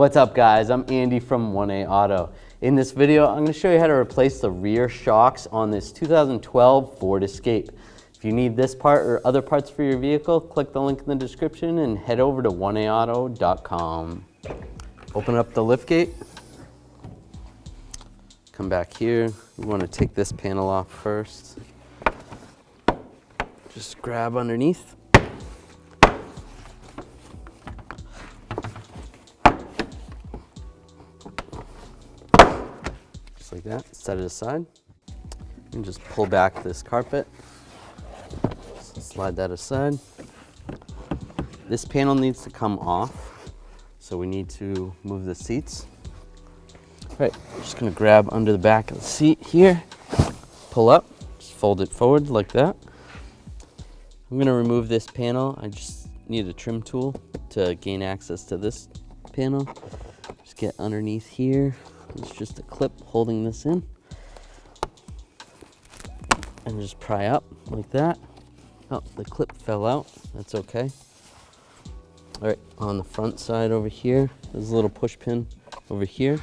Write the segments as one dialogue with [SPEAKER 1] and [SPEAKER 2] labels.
[SPEAKER 1] What's up guys, I'm Andy from 1A Auto. In this video, I'm going to show you how to replace the rear shocks on this 2012 Ford Escape. If you need this part or other parts for your vehicle, click the link in the description and head over to 1aauto.com. Open up the liftgate. Come back here. We want to take this panel off first. Just grab underneath. Just like that, set it aside. And just pull back this carpet. Slide that aside. This panel needs to come off, so we need to move the seats. All right, I'm just gonna grab under the back of the seat here, pull up, just fold it forward like that. I'm gonna remove this panel. I just need a trim tool to gain access to this panel. Just get underneath here. It's just a clip holding this in. And just pry up like that. Oh, the clip fell out, that's okay. All right, on the front side over here, there's a little push pin over here.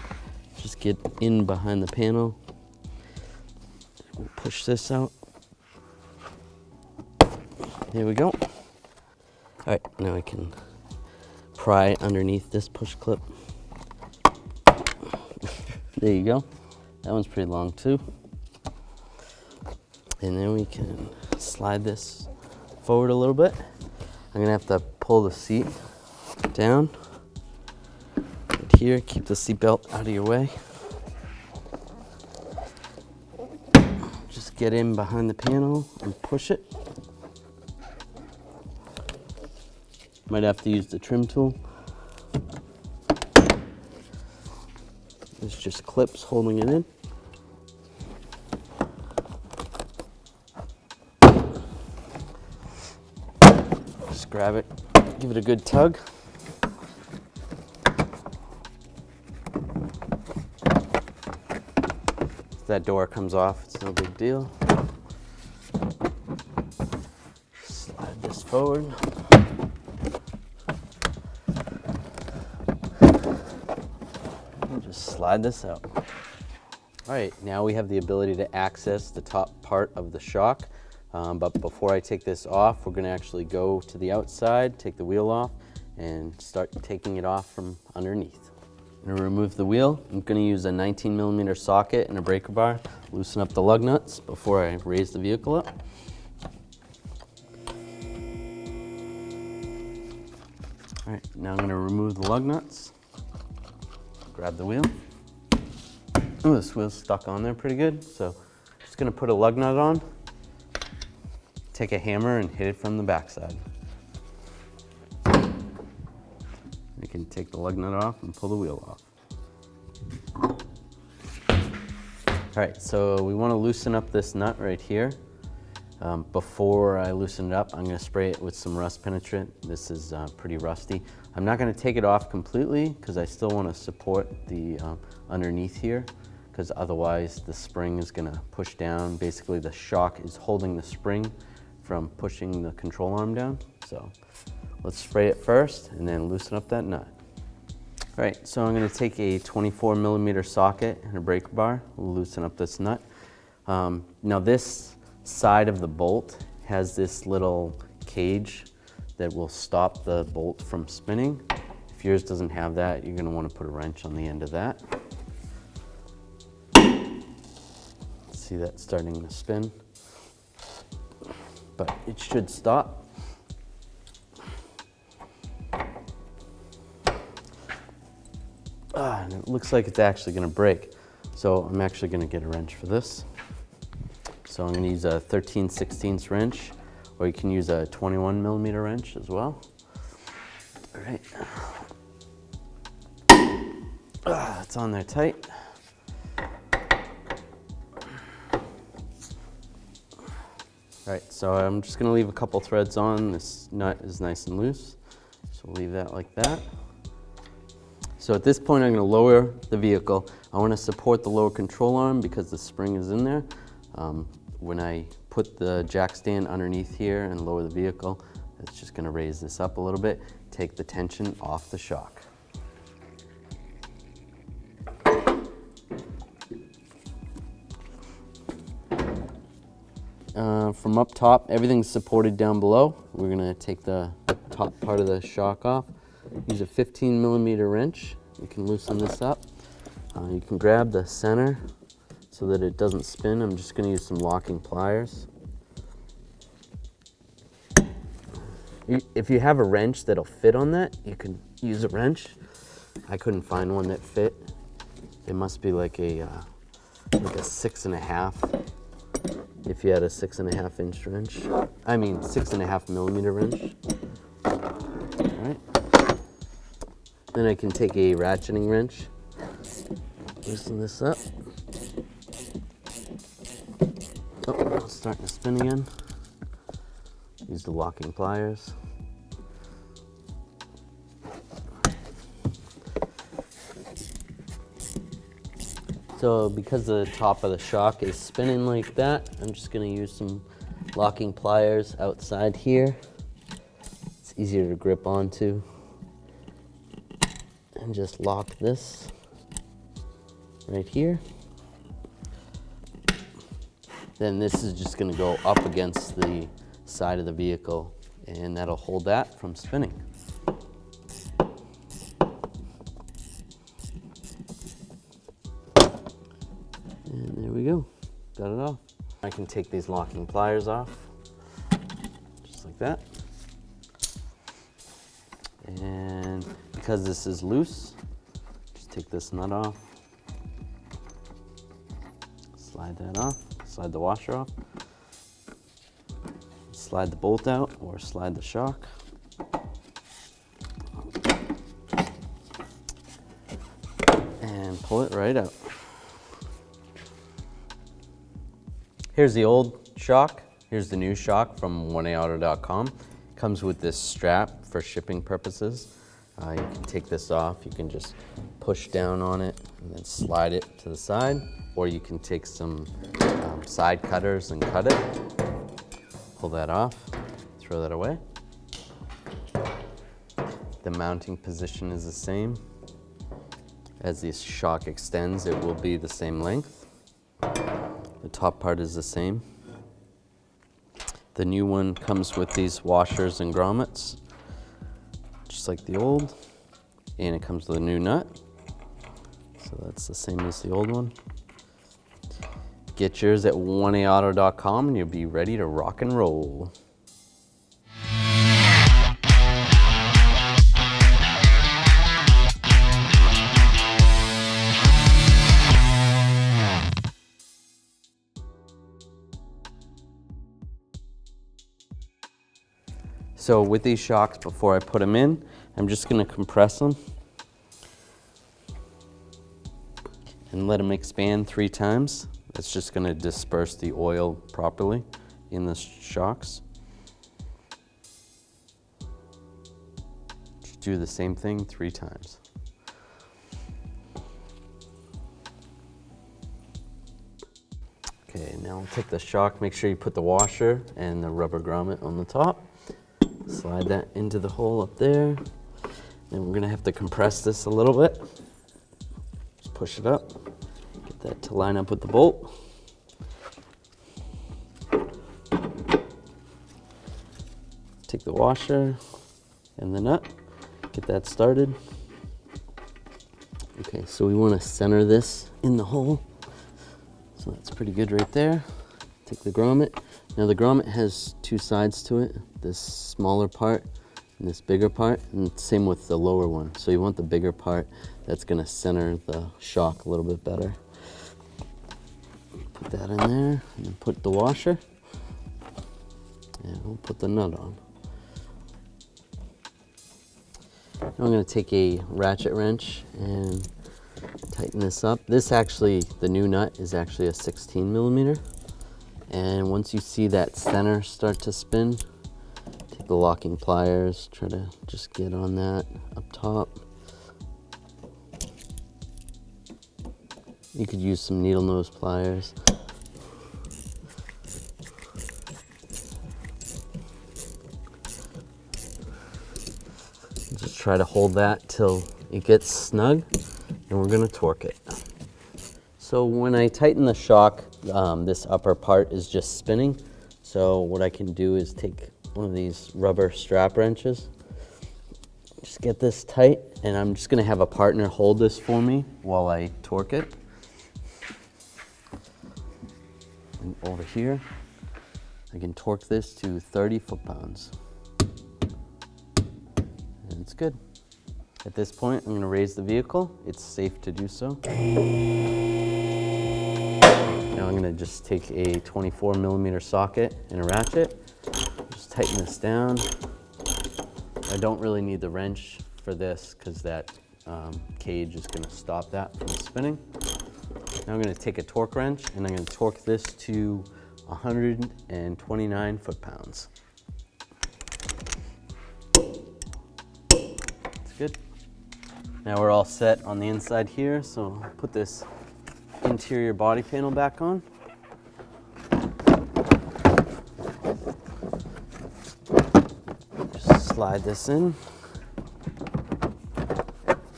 [SPEAKER 1] Just get in behind the panel. We'll push this out. There we go. All right, now I can pry underneath this push clip. There you go. That one's pretty long too. And then we can slide this forward a little bit. I'm gonna have to pull the seat down. Right here, keep the seat belt out of your way. Just get in behind the panel and push it. Might have to use the trim tool. It's just clips holding it in. Just grab it, give it a good tug. If that door comes off, it's no big deal. Slide this forward. And just slide this out. All right, now we have the ability to access the top part of the shock. But before I take this off, we're gonna actually go to the outside, take the wheel off, and start taking it off from underneath. I'm gonna remove the wheel. I'm gonna use a 19mm socket and a breaker bar, loosen up the lug nuts before I raise the vehicle up. All right, now I'm gonna remove the lug nuts, grab the wheel. Oh, this wheel's stuck on there pretty good, so just gonna put a lug nut on. Take a hammer and hit it from the backside. You can take the lug nut off and pull the wheel off. All right, so we want to loosen up this nut right here. Before I loosen it up, I'm going to spray it with some rust penetrant. This is pretty rusty. I'm not going to take it off completely because I still want to support the underneath here, because otherwise the spring is going to push down. Basically, the shock is holding the spring from pushing the control arm down. So let's spray it first and then loosen up that nut. All right, so I'm gonna take a 24mm socket and a breaker bar, we'll loosen up this nut. Now this side of the bolt has this little cage that will stop the bolt from spinning. If yours doesn't have that, you're gonna wanna put a wrench on the end of that. See that starting to spin? But it should stop. And it looks like it's actually gonna break. So I'm actually gonna get a wrench for this. So I'm gonna use a 13/16 wrench, or you can use a 21mm wrench as well. All right. It's on there tight. All right, so I'm just gonna leave a couple threads on. This nut is nice and loose, so we'll leave that like that. So at this point, I'm gonna lower the vehicle. I wanna support the lower control arm because the spring is in there. When I put the jack stand underneath here and lower the vehicle, it's just gonna raise this up a little bit, take the tension off the shock. from up top, everything's supported down below. We're gonna take the top part of the shock off. Use a 15mm wrench. You can loosen this up. You can grab the center so that it doesn't spin. I'm just gonna use some locking pliers. If you have a wrench that'll fit on that, you can use a wrench. I couldn't find one that fit. It must be like a 6.5. If you had a 6.5-inch wrench, I mean 6.5mm wrench. All right. Then I can take a ratcheting wrench, loosen this up. Oh, it's starting to spin again. Use the locking pliers. So because the top of the shock is spinning like that, I'm just gonna use some locking pliers outside here. It's easier to grip onto. And just lock this right here. Then this is just gonna go up against the side of the vehicle, and that'll hold that from spinning. And there we go, got it off. I can take these locking pliers off, just like that. And because this is loose, just take this nut off, slide that off, slide the washer off, slide the bolt out or slide the shock. And pull it right out. Here's the old shock. Here's the new shock from 1aauto.com. Comes with this strap for shipping purposes. You can take this off. You can just push down on it and then slide it to the side, or you can take some side cutters and cut it. Pull that off, throw that away. The mounting position is the same. As the shock extends, it will be the same length. The top part is the same. The new one comes with these washers and grommets, just like the old, and it comes with a new nut. So that's the same as the old one. Get yours at 1aauto.com and you'll be ready to rock and roll. So with these shocks, before I put them in, I'm just gonna compress them and let them expand 3 times. That's just gonna disperse the oil properly in the shocks. Just do the same thing 3 times. Okay, now we'll take the shock, make sure you put the washer and the rubber grommet on the top. Slide that into the hole up there. Then we're gonna have to compress this a little bit. Just push it up, get that to line up with the bolt. Take the washer and the nut, get that started. Okay, so we wanna center this in the hole. So that's pretty good right there. Take the grommet. Now the grommet has 2 sides to it, this smaller part and this bigger part, and same with the lower one. So you want the bigger part that's gonna center the shock a little bit better. Put that in there, and then put the washer, and we'll put the nut on. Now I'm gonna take a ratchet wrench and tighten this up. This actually, the new nut is actually a 16mm. And once you see that center start to spin, take the locking pliers, try to just get on that up top. You could use some needle nose pliers. Just try to hold that till it gets snug, and we're gonna torque it. So when I tighten the shock, this upper part is just spinning. So what I can do is take one of these rubber strap wrenches, just get this tight, and I'm just gonna have a partner hold this for me while I torque it. And over here, I can torque this to 30 foot-pounds. And it's good. At this point, I'm gonna raise the vehicle. It's safe to do so. Now I'm gonna just take a 24mm socket and a ratchet. Just tighten this down. I don't really need the wrench for this because that cage is gonna stop that from spinning. Now I'm gonna take a torque wrench and I'm gonna torque this to 129 foot-pounds. That's good. Now we're all set on the inside here, so I'll put this interior body panel back on. Just slide this in.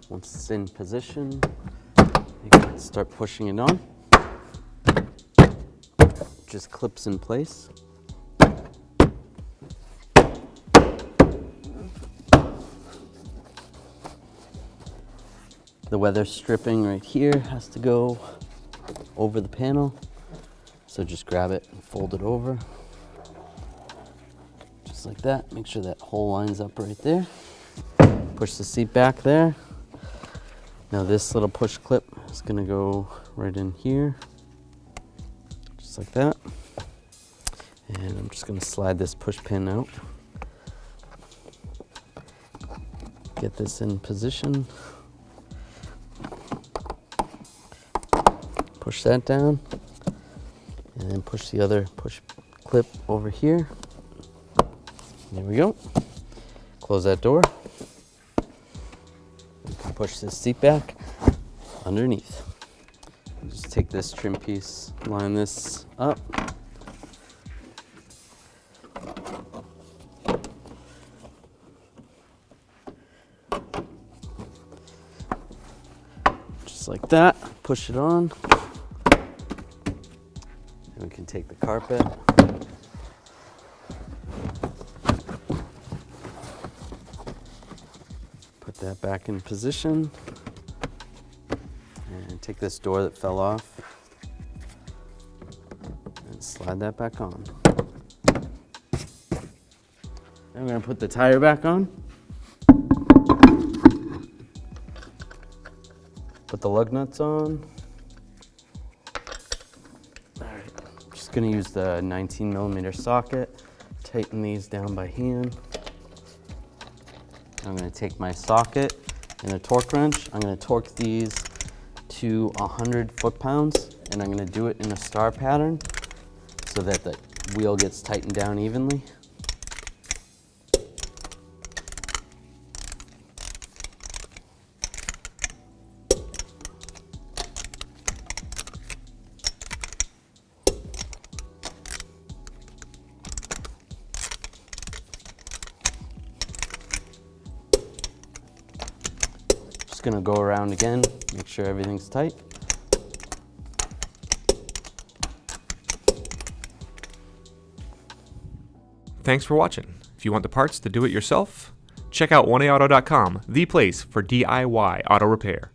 [SPEAKER 1] Once it's in position, you can start pushing it on. Just clips in place. The weather stripping right here has to go over the panel. So just grab it and fold it over. Just like that. Make sure that hole lines up right there. Push the seat back there. Now this little push clip is gonna go right in here. Just like that. And I'm just gonna slide this push pin out. Get this in position. Push that down, and then push the other push clip over here. There we go. Close that door. You can push this seat back underneath. Just take this trim piece, line this up. Just like that, push it on. We can take the carpet, put that back in position, and take this door that fell off and slide that back on. Now we're going to put the tire back on, put the lug nuts on. Going to use the 19mm socket, tighten these down by hand. I'm going to take my socket and a torque wrench. I'm going to torque these to 100 foot-pounds, and I'm going to do it in a star pattern so that the wheel gets tightened down evenly. Just gonna go around again, make sure everything's tight.
[SPEAKER 2] Thanks for watching. If you want the parts to do it yourself, check out oneaauto.com, the place for DIY auto repair.